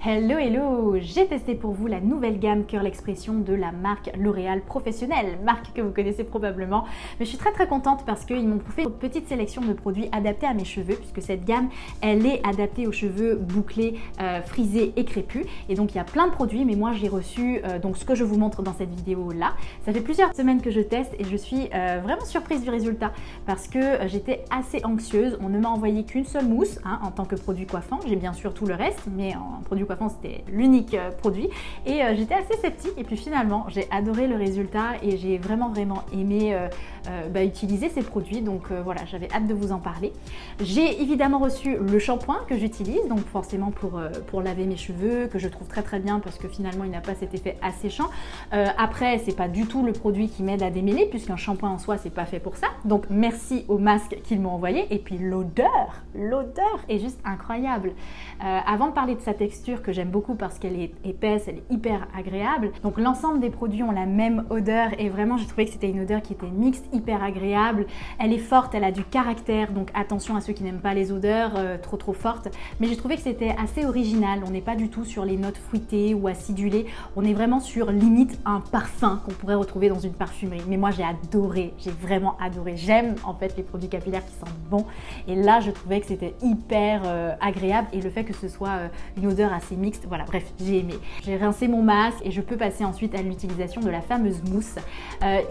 Hello hello, j'ai testé pour vous la nouvelle gamme Curl Expression de la marque L'Oréal Professionnel, marque que vous connaissez probablement, mais je suis très contente parce qu'ils m'ont fait une petite sélection de produits adaptés à mes cheveux, puisque cette gamme elle est adaptée aux cheveux bouclés, frisés et crépus, et donc il y a plein de produits, mais moi j'ai reçu donc ce que je vous montre dans cette vidéo là. Ça fait plusieurs semaines que je teste et je suis vraiment surprise du résultat parce que j'étais assez anxieuse. On ne m'a envoyé qu'une seule mousse en tant que produit coiffant, j'ai bien sûr tout le reste, mais en produit coiffant c'était l'unique produit et j'étais assez sceptique, et puis finalement j'ai adoré le résultat et j'ai vraiment aimé utiliser ces produits, donc voilà, j'avais hâte de vous en parler. J'ai évidemment reçu le shampoing que j'utilise, donc forcément pour laver mes cheveux, que je trouve très bien parce que finalement il n'a pas cet effet asséchant. Après, c'est pas du tout le produit qui m'aide à démêler, puisqu'un shampoing en soi c'est pas fait pour ça, donc merci au masque qu'ils m'ont envoyé. Et puis l'odeur est juste incroyable. Avant de parler de sa texture que j'aime beaucoup parce qu'elle est épaisse, elle est hyper agréable, donc l'ensemble des produits ont la même odeur et vraiment j'ai trouvé que c'était une odeur qui était mixte, hyper agréable. Elle est forte, elle a du caractère, donc attention à ceux qui n'aiment pas les odeurs trop fortes, mais j'ai trouvé que c'était assez original. On n'est pas du tout sur les notes fruitées ou acidulées, on est vraiment sur limite un parfum qu'on pourrait retrouver dans une parfumerie. Mais moi j'ai adoré, j'ai vraiment adoré. J'aime en fait les produits capillaires qui sentent bon, et là je trouvais que c'était hyper agréable, et le fait que ce soit une odeur assez mixte, voilà, bref, j'ai aimé. J'ai rincé mon masque et je peux passer ensuite à l'utilisation de la fameuse mousse.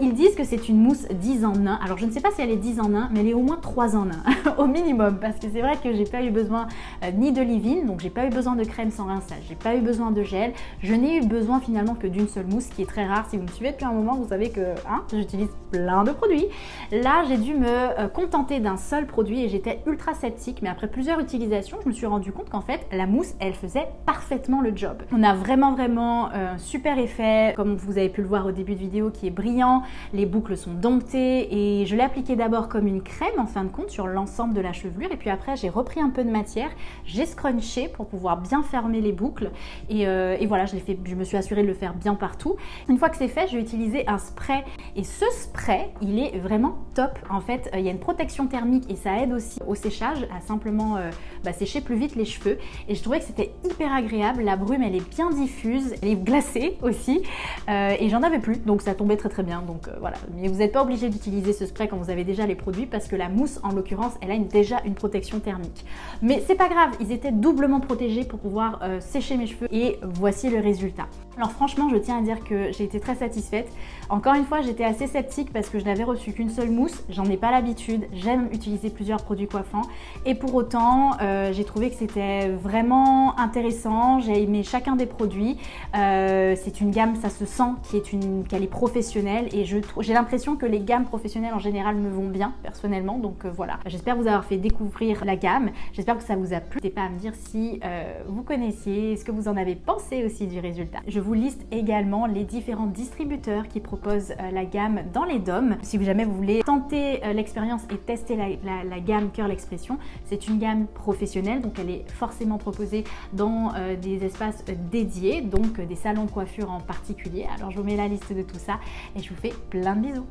Ils disent que c'est une mousse 10 en 1. Alors je ne sais pas si elle est 10 en 1, mais elle est au moins 3 en 1 au minimum, parce que c'est vrai que j'ai pas eu besoin ni de leave-in, donc j'ai pas eu besoin de crème sans rinçage, j'ai pas eu besoin de gel, je n'ai eu besoin finalement que d'une seule mousse, qui est très rare. Si vous me suivez depuis un moment, vous savez que j'utilise plein de produits. Là j'ai dû me contenter d'un seul produit et j'étais ultra sceptique, mais après plusieurs utilisations je me suis rendu compte qu'en fait la mousse elle faisait parfaitement le job. On a vraiment un super effet, comme vous avez pu le voir au début de vidéo, qui est brillant. Les boucles sont domptées et je l'ai appliqué d'abord comme une crème en fin de compte sur l'ensemble de la chevelure, et puis après j'ai repris un peu de matière, j'ai scrunché pour pouvoir bien fermer les boucles et voilà, je me suis assurée de le faire bien partout. Une fois que c'est fait, j'ai utilisé un spray, et ce spray il est vraiment top. En fait il y a une protection thermique et ça aide aussi au séchage, à simplement sécher plus vite les cheveux, et je trouvais que c'était hyper agréable. La brume elle est bien diffuse, elle est glacée aussi, et j'en avais plus, donc ça tombait très bien, donc voilà. Mais vous n'êtes pas obligé d'utiliser ce spray quand vous avez déjà les produits, parce que la mousse en l'occurrence elle a déjà une protection thermique, mais c'est pas grave, ils étaient doublement protégés pour pouvoir sécher mes cheveux, et voici le résultat. Alors franchement je tiens à dire que j'ai été très satisfaite. Encore une fois j'étais assez sceptique parce que je n'avais reçu qu'une seule mousse, j'en ai pas l'habitude, j'aime utiliser plusieurs produits coiffants, et pour autant j'ai trouvé que c'était vraiment intéressant. J'ai aimé chacun des produits. C'est une gamme, ça se sent, qu'elle est professionnelle, et j'ai l'impression que les gammes professionnelles en général me vont bien personnellement, donc voilà. J'espère vous avoir fait découvrir la gamme, j'espère que ça vous a plu. N'hésitez pas à me dire si vous connaissiez, ce que vous en avez pensé aussi du résultat. Je vous liste également les différents distributeurs qui proposent la gamme dans les DOM. Si jamais vous voulez tenter l'expérience et tester la gamme Curl Expression, c'est une gamme professionnelle, donc elle est forcément proposée dans des espaces dédiés, donc des salons de coiffure en particulier. Alors je vous mets la liste de tout ça et je vous fais plein de bisous.